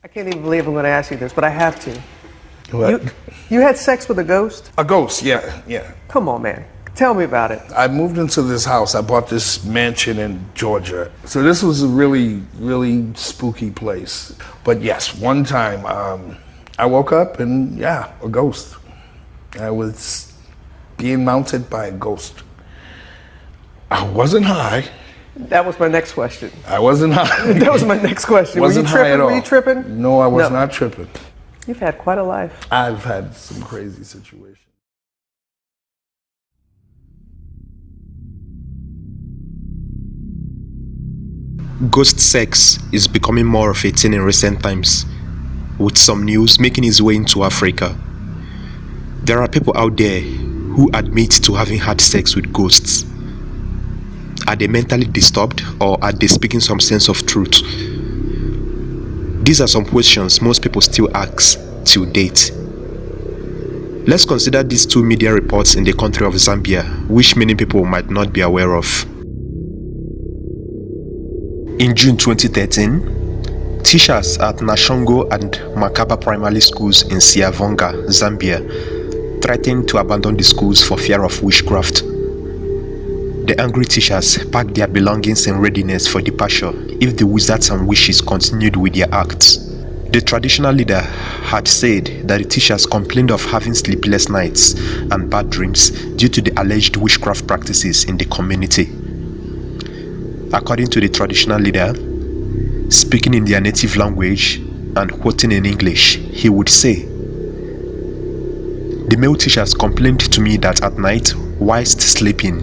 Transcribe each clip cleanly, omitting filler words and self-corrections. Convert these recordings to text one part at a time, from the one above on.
I can't even believe I'm going to ask you this, but I have to. What? You had sex with a ghost? A ghost, yeah. Come on, man. Tell me about it. I moved into this house. I bought this mansion in Georgia. So this was a really, really spooky place. But yes, one time I woke up and a ghost. I was being mounted by a ghost. I wasn't high. That was my next question. I wasn't high. That was my next question. Wasn't high at all. Were you tripping? No, I was not tripping. You've had quite a life. I've had some crazy situations. Ghost sex is becoming more of a thing in recent times, with some news making its way into Africa. There are people out there who admit to having had sex with ghosts. Are they mentally disturbed, or are they speaking some sense of truth? These are some questions most people still ask till date. Let's consider these two media reports in the country of Zambia, which many people might not be aware of. In June 2013, teachers at Nashongo and Makaba primary schools in Siavonga, Zambia, threatened to abandon the schools for fear of witchcraft. The angry teachers packed their belongings in readiness for departure if the wizards and witches continued with their acts. The traditional leader had said that the teachers complained of having sleepless nights and bad dreams due to the alleged witchcraft practices in the community. According to the traditional leader, speaking in their native language and quoting in English, he would say, "The male teachers complained to me that at night, whilst sleeping,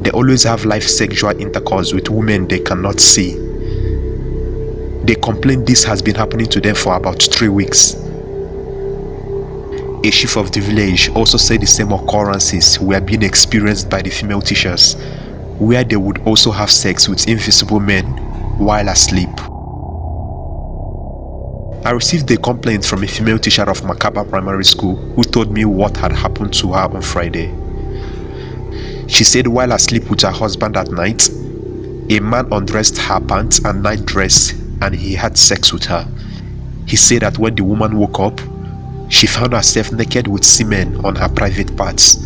they always have live sexual intercourse with women they cannot see. They complain this has been happening to them for about 3 weeks. A chief of the village also said the same occurrences were being experienced by the female teachers, where they would also have sex with invisible men while asleep." I received a complaint from a female teacher of Makaba Primary School who told me what had happened to her on Friday. She said while asleep with her husband at night, a man undressed her pants and night dress and he had sex with her. He said that when the woman woke up, she found herself naked with semen on her private parts,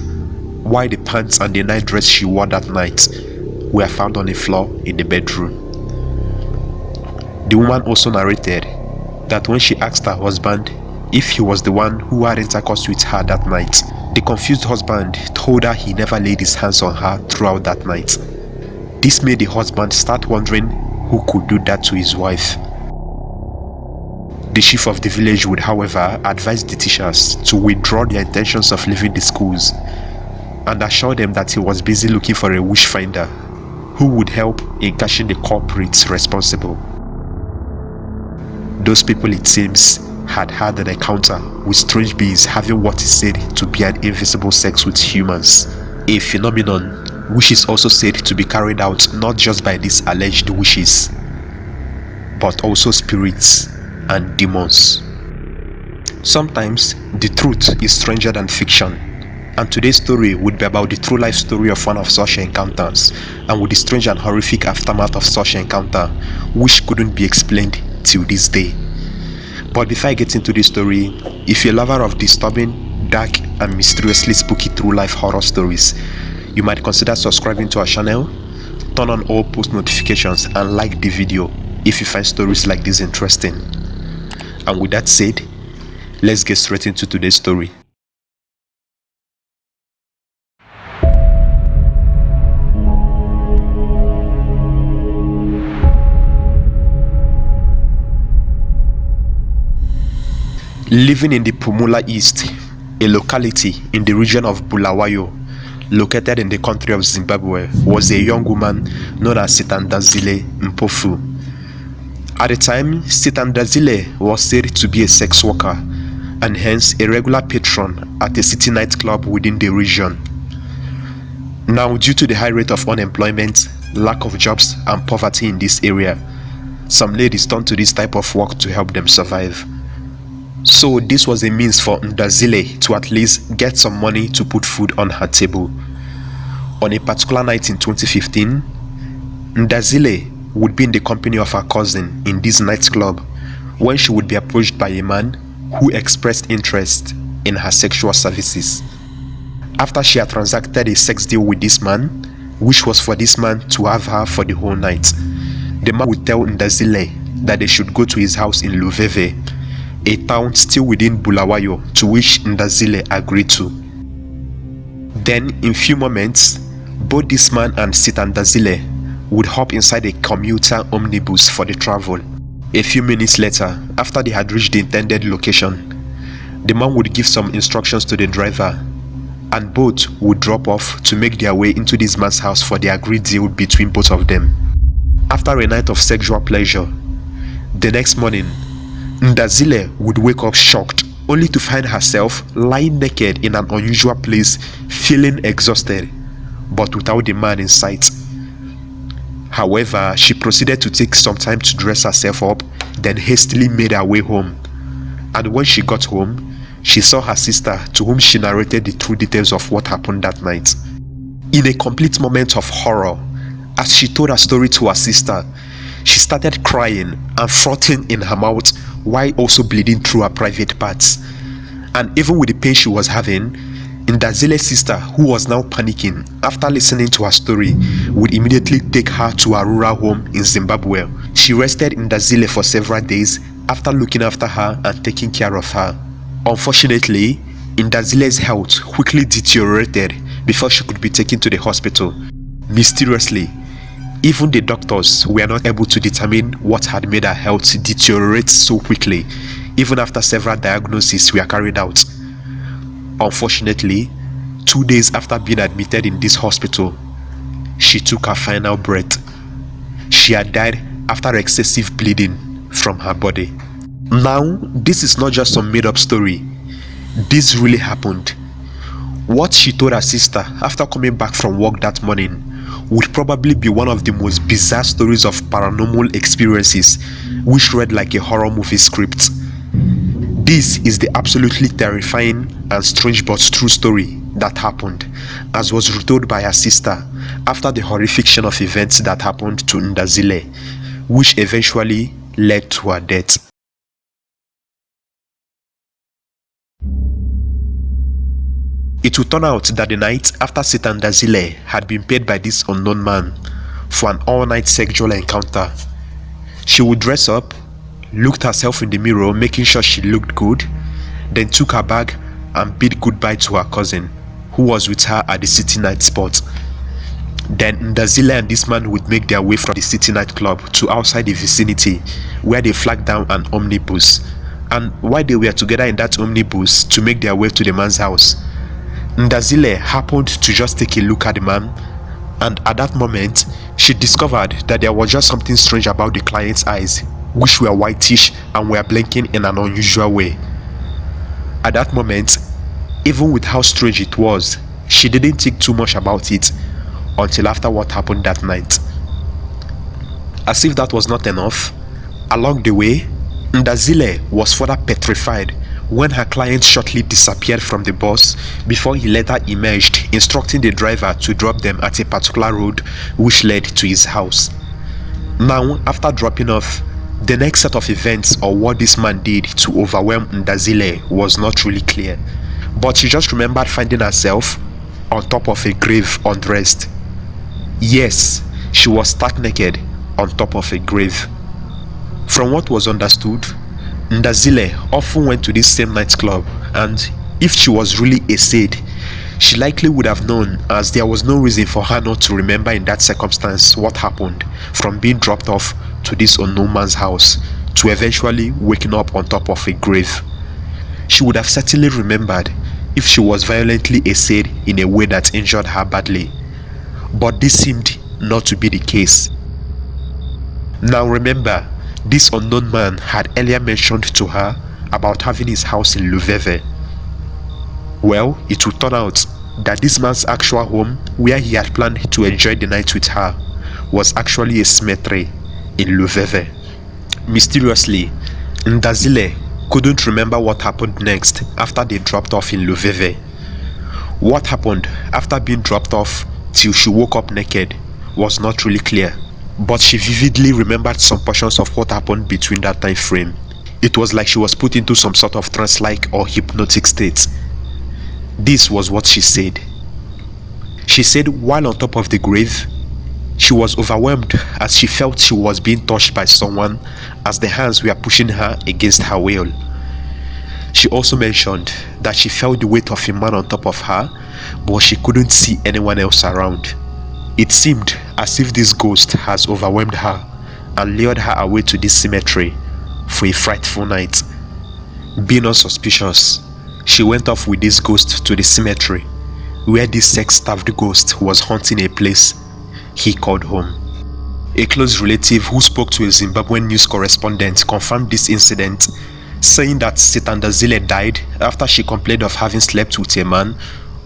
while the pants and the night dress she wore that night were found on the floor in the bedroom. The woman also narrated that when she asked her husband if he was the one who had intercourse with her that night, the confused husband told her he never laid his hands on her throughout that night. This made the husband start wondering who could do that to his wife. The chief of the village would, however, advise the teachers to withdraw their intentions of leaving the schools and assure them that he was busy looking for a witch finder who would help in catching the culprits responsible. Those people, it seems, had had an encounter with strange beings having what is said to be an invisible sex with humans, a phenomenon which is also said to be carried out not just by these alleged witches, but also spirits and demons. Sometimes the truth is stranger than fiction, and today's story would be about the true life story of one of such encounters, and with the strange and horrific aftermath of such encounter, which couldn't be explained till this day. But before I get into this story, if you're a lover of disturbing, dark and mysteriously spooky true life horror stories, you might consider subscribing to our channel, turn on all post notifications and like the video if you find stories like this interesting. And with that said, let's get straight into today's story. Living in the Pumula East, a locality in the region of Bulawayo, located in the country of Zimbabwe, was a young woman known as Sitandazile Mpofu. At the time, Sitandazile was said to be a sex worker and hence a regular patron at a city nightclub within the region. Now, due to the high rate of unemployment, lack of jobs and poverty in this area, some ladies turn to this type of work to help them survive. So this was a means for Ndazile to at least get some money to put food on her table. On a particular night in 2015, Ndazile would be in the company of her cousin in this nightclub when she would be approached by a man who expressed interest in her sexual services. After she had transacted a sex deal with this man, which was for this man to have her for the whole night, the man would tell Ndazile that they should go to his house in Luveve, a town still within Bulawayo, to which Ndazile agreed to. Then, in few moments, both this man and Sita Ndazile would hop inside a commuter omnibus for the travel. A few minutes later, after they had reached the intended location, the man would give some instructions to the driver, and both would drop off to make their way into this man's house for the agreed deal between both of them. After a night of sexual pleasure, the next morning, Ndazile would wake up shocked, only to find herself lying naked in an unusual place, feeling exhausted, but without the man in sight. However, she proceeded to take some time to dress herself up, then hastily made her way home. And when she got home, she saw her sister, to whom she narrated the true details of what happened that night. In a complete moment of horror, as she told her story to her sister, she started crying and frothing in her mouth while also bleeding through her private parts. And even with the pain she was having, Ndazile's sister, who was now panicking after listening to her story, would immediately take her to her rural home in Zimbabwe. She rested in Ndazile for several days after looking after her and taking care of her. Unfortunately, Ndazile's health quickly deteriorated before she could be taken to the hospital. Mysteriously, even the doctors were not able to determine what had made her health deteriorate so quickly, even after several diagnoses were carried out. Unfortunately, 2 days after being admitted in this hospital, she took her final breath. She had died after excessive bleeding from her body. Now, this is not just some made-up story. This really happened. What she told her sister after coming back from work that morning would probably be one of the most bizarre stories of paranormal experiences, which read like a horror movie script. This is the absolutely terrifying and strange but true story that happened, as was retold by her sister after the horrific chain of events that happened to Ndazile, which eventually led to her death. It would turn out that the night after Sita Ndazile had been paid by this unknown man for an all-night sexual encounter, she would dress up, looked herself in the mirror making sure she looked good, then took her bag and bid goodbye to her cousin, who was with her at the city night spot. Then Ndazile and this man would make their way from the city nightclub to outside the vicinity, where they flagged down an omnibus. And while they were together in that omnibus to make their way to the man's house, Ndazile happened to just take a look at the man, and at that moment, she discovered that there was just something strange about the client's eyes, which were whitish and were blinking in an unusual way. At that moment, even with how strange it was, she didn't think too much about it until after what happened that night. As if that was not enough, along the way, Ndazile was further petrified when her client shortly disappeared from the bus before he later emerged, instructing the driver to drop them at a particular road which led to his house. Now, after dropping off, the next set of events or what this man did to overwhelm Ndazile was not really clear, but she just remembered finding herself on top of a grave undressed. Yes, she was stark naked on top of a grave. From what was understood, Ndazile often went to this same nightclub, and if she was really a saint, she likely would have known, as there was no reason for her not to remember in that circumstance what happened from being dropped off to this unknown man's house to eventually waking up on top of a grave. She would have certainly remembered if she was violently essayed in a way that injured her badly, but this seemed not to be the case. Now remember, this unknown man had earlier mentioned to her about having his house in Luveve. Well, it would turn out that this man's actual home, where he had planned to enjoy the night with her, was actually a cemetery in Luveve. Mysteriously, Ndazile couldn't remember what happened next after they dropped off in Luveve. What happened after being dropped off till she woke up naked was not really clear, but she vividly remembered some portions of what happened between that time frame. It was like she was put into some sort of trance-like or hypnotic state. This was what she said. She said while on top of the grave, she was overwhelmed as she felt she was being touched by someone as the hands were pushing her against her will. She also mentioned that she felt the weight of a man on top of her, but she couldn't see anyone else around. It seemed as if this ghost has overwhelmed her and lured her away to this cemetery for a frightful night. Being unsuspicious, she went off with this ghost to the cemetery where this sex-starved ghost was haunting a place he called home. A close relative who spoke to a Zimbabwean news correspondent confirmed this incident, saying that Sitandazile died after she complained of having slept with a man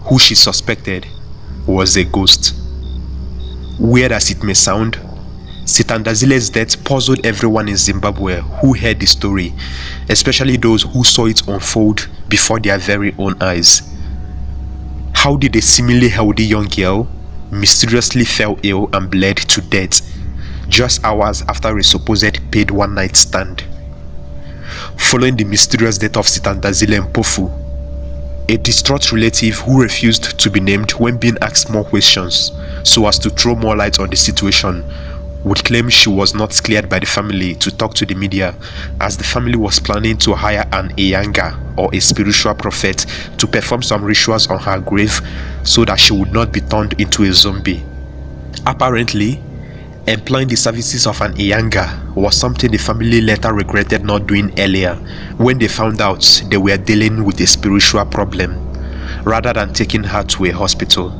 who she suspected was a ghost. Weird as it may sound, Sitandazile's death puzzled everyone in Zimbabwe who heard the story, especially those who saw it unfold before their very own eyes. How did a seemingly healthy young girl mysteriously fell ill and bled to death just hours after a supposed paid one-night stand? Following the mysterious death of Sitandazile Mpofu, a distraught relative who refused to be named when being asked more questions so as to throw more light on the situation would claim she was not cleared by the family to talk to the media, as the family was planning to hire an Iyanga or a spiritual prophet to perform some rituals on her grave so that she would not be turned into a zombie. Apparently, employing the services of an Iyanga was something the family later regretted not doing earlier when they found out they were dealing with a spiritual problem, rather than taking her to a hospital.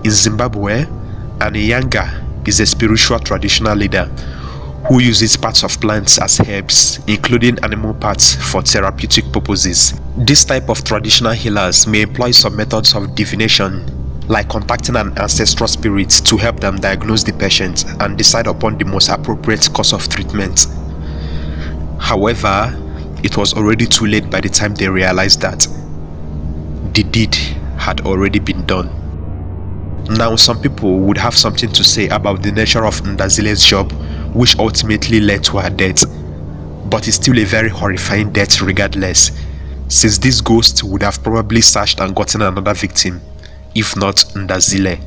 In Zimbabwe, an Iyanga is a spiritual traditional leader who uses parts of plants as herbs, including animal parts, for therapeutic purposes. This type of traditional healers may employ some methods of divination, like contacting an ancestral spirit to help them diagnose the patient and decide upon the most appropriate course of treatment. However, it was already too late by the time they realized that the deed had already been done. Now, some people would have something to say about the nature of Ndazile's job, which ultimately led to her death, but it's still a very horrifying death regardless, since this ghost would have probably searched and gotten another victim, if not Ndazile.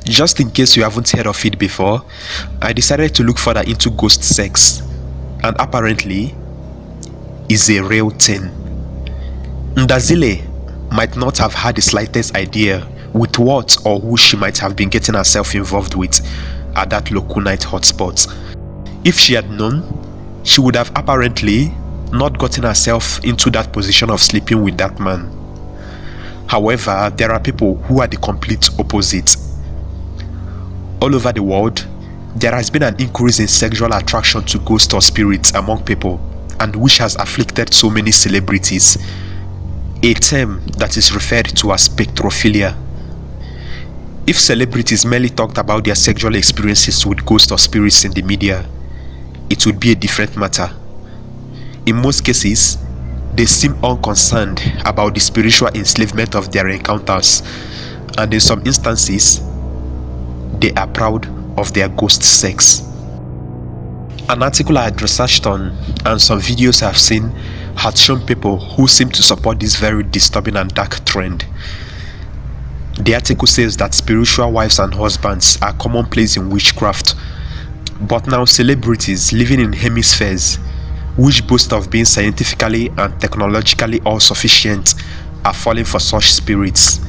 Just in case you haven't heard of it before, I decided to look further into ghost sex, and apparently, it's a real thing. Ndazile might not have had the slightest idea with what or who she might have been getting herself involved with at that local night hotspot. If she had known, she would have apparently not gotten herself into that position of sleeping with that man. However, there are people who are the complete opposite. All over the world, there has been an increase in sexual attraction to ghosts or spirits among people, and which has afflicted so many celebrities, a term that is referred to as spectrophilia. If celebrities merely talked about their sexual experiences with ghosts or spirits in the media, it would be a different matter. In most cases, they seem unconcerned about the spiritual enslavement of their encounters, and in some instances, they are proud of their ghost sex. An article I had researched on and some videos I've seen had shown people who seem to support this very disturbing and dark trend. The article says that spiritual wives and husbands are commonplace in witchcraft, but now celebrities living in hemispheres which boast of being scientifically and technologically all-sufficient are falling for such spirits,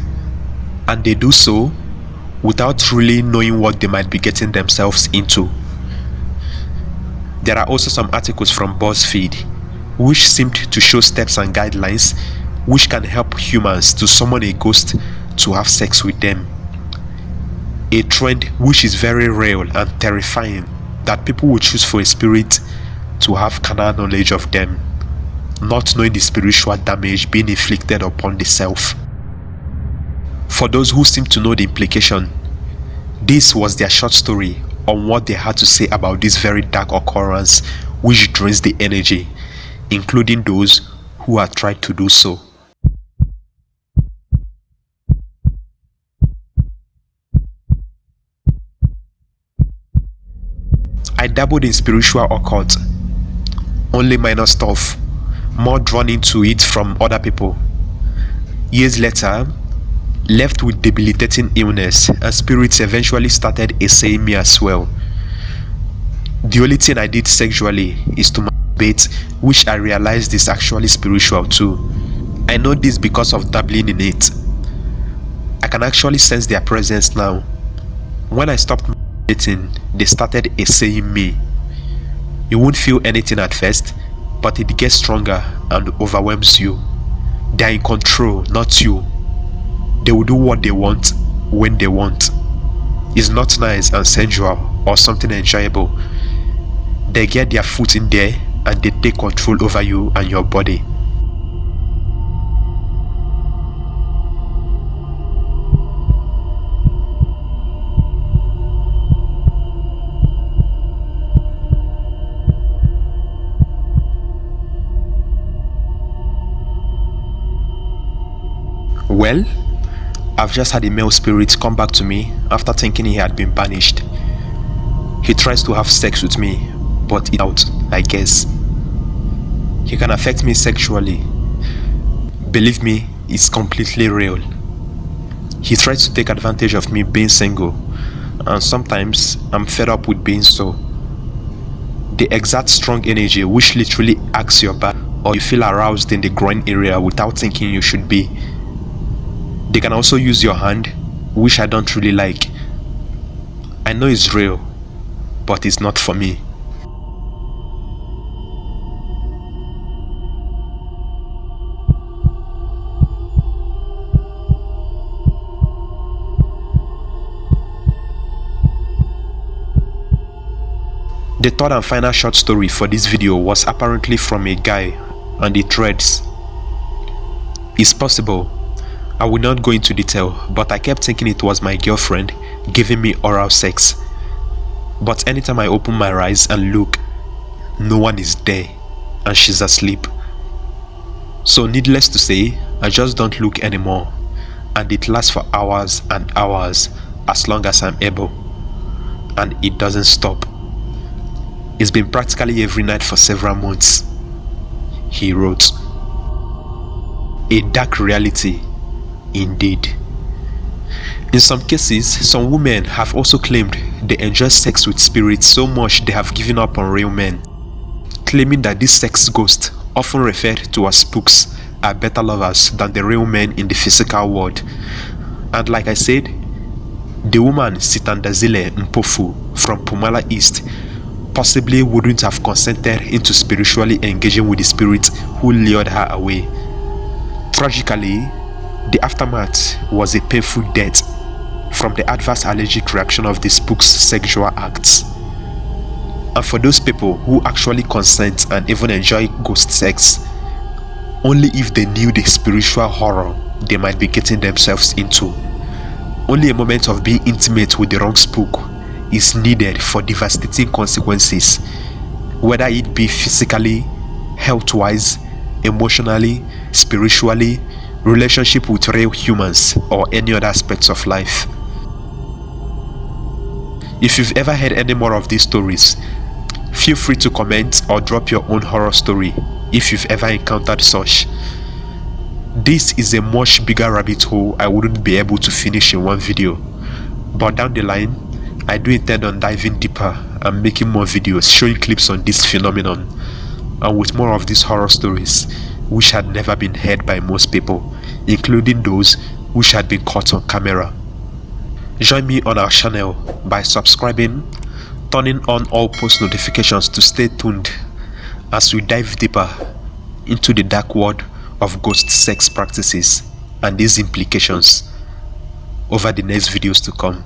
and they do so without really knowing what they might be getting themselves into. There are also some articles from BuzzFeed which seemed to show steps and guidelines which can help humans to summon a ghost to have sex with them. A trend which is very real and terrifying, that people will choose for a spirit to have carnal knowledge of them, not knowing the spiritual damage being inflicted upon the self. For those who seem to know the implication, this was their short story on what they had to say about this very dark occurrence which drains the energy, including those who have tried to do so. I dabbled in spiritual occult, only minor stuff, more drawn into it from other people. Years later, left with debilitating illness, and spirits eventually started assaying me as well. The only thing I did sexually is to masturbate, which I realized is actually spiritual too. I know this because of dabbling in it. I can actually sense their presence now. When I stopped masturbating, they started assaying me. You won't feel anything at first, but it gets stronger and overwhelms you. They are in control, not you. They will do what they want, when they want. It's not nice and sensual or something enjoyable. They get their foot in there and they take control over you and your body. Well, I've just had a male spirit come back to me after thinking he had been banished. He tries to have sex with me, but it's out, I guess. He can affect me sexually. Believe me, it's completely real. He tries to take advantage of me being single, and sometimes I'm fed up with being so. They exert strong energy which literally acts your back, or you feel aroused in the groin area without thinking you should be. They can also use your hand, which I don't really like. I know it's real, but it's not for me. The third and final short story for this video was apparently from a guy, and it reads, "It's possible. I will not go into detail, but I kept thinking it was my girlfriend giving me oral sex. But anytime I open my eyes and look, no one is there and she's asleep. So needless to say, I just don't look anymore, and it lasts for hours and hours as long as I'm able, and it doesn't stop. It's been practically every night for several months," he wrote. A dark reality. Indeed. In some cases, some women have also claimed they enjoy sex with spirits so much they have given up on real men, claiming that these sex ghosts, often referred to as spooks, are better lovers than the real men in the physical world. And like I said, the woman Sitandazile Mpofu from Pumala East possibly wouldn't have consented into spiritually engaging with the spirit who lured her away. Tragically, the aftermath was a painful death from the adverse allergic reaction of the spook's sexual acts. And for those people who actually consent and even enjoy ghost sex, only if they knew the spiritual horror they might be getting themselves into. Only a moment of being intimate with the wrong spook is needed for devastating consequences, whether it be physically, health-wise, emotionally, spiritually, relationship with real humans, or any other aspects of life. If you've ever heard any more of these stories, feel free to comment or drop your own horror story if you've ever encountered such. This is a much bigger rabbit hole I wouldn't be able to finish in one video, but down the line, I do intend on diving deeper and making more videos showing clips on this phenomenon, and with more of these horror stories which had never been heard by most people, including those which had been caught on camera. Join me on our channel by subscribing, turning on all post notifications to stay tuned as we dive deeper into the dark world of ghost sex practices and these implications over the next videos to come.